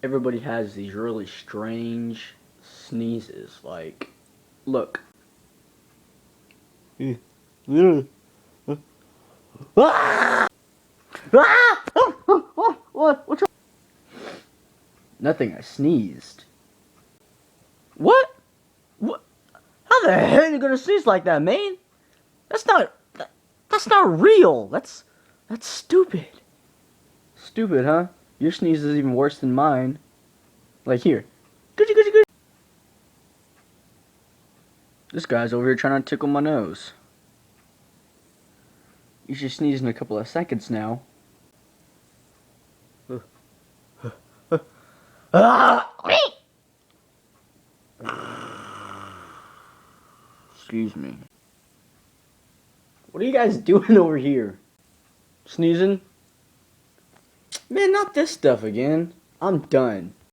everybody has these really strange sneezes. Like, look. Literally. Ah! Ah! What's wrong? Nothing, I sneezed. What? What? How the hell are you gonna sneeze like that, man? That's not real. That's stupid. Stupid, huh? Your sneeze is even worse than mine. Like here. This guy's over here trying to tickle my nose. You should sneeze in a couple of seconds now. Excuse me. What are you guys doing over here? Sneezing? Man, not this stuff again. I'm done.